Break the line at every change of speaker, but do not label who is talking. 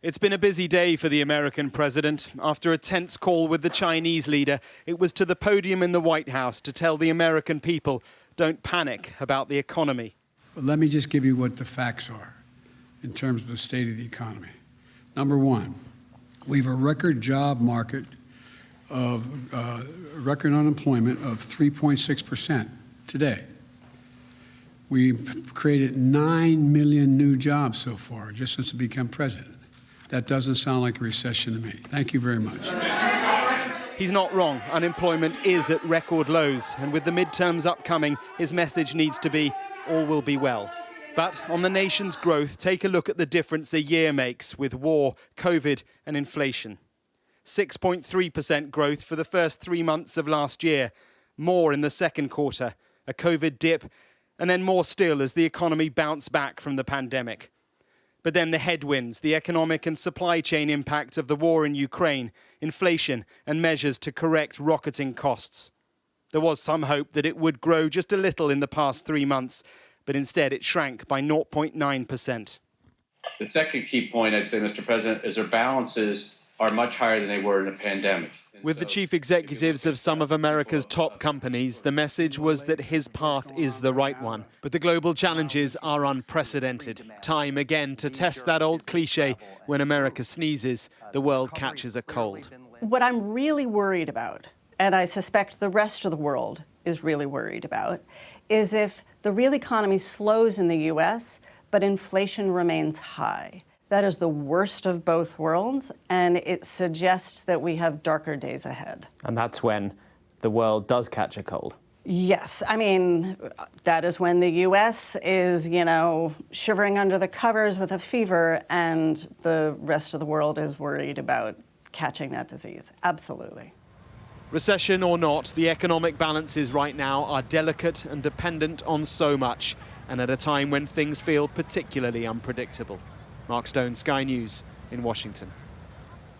It's been a busy day for the American president. After a tense call with the Chinese leader, it was to the podium in the White House to tell the American people, don't panic about the economy.
But let me just give you what the facts are in terms of the state of the economy. Number one, we have a record job market of record unemployment of 3.6% today. We've created 9 million new jobs so far, just since I became president. That doesn't sound like a recession to me. Thank you very much.
He's not wrong. Unemployment is at record lows. And with the midterms upcoming, his message needs to be, all will be well. But on the nation's growth, take a look at the difference a year makes with war, COVID and inflation. 6.3% growth for the first 3 months of last year. More in the second quarter. A COVID dip. And then more still as the economy bounced back from the pandemic. But then the headwinds, the economic and supply chain impact of the war in Ukraine, inflation and measures to correct rocketing costs. There was some hope that it would grow just a little in the past 3 months, but instead it shrank by 0.9%.
The second key point, I'd say, Mr. President, is our balances are much higher than they were in the pandemic.
With the chief executives of some of America's top companies, the message was that his path is the right one. But the global challenges are unprecedented. Time again to test that old cliche, when America sneezes, the world catches a cold.
What I'm really worried about, and I suspect the rest of the world is really worried about, is if the real economy slows in the US, but inflation remains high. That is the worst of both worlds, and it suggests that we have darker days ahead.
And that's when the world does catch a cold.
Yes, I mean, that is when the US is, shivering under the covers with a fever, and the rest of the world is worried about catching that disease. Absolutely.
Recession or not, the economic balances right now are delicate and dependent on so much, and at a time when things feel particularly unpredictable. Mark Stone, Sky News in Washington.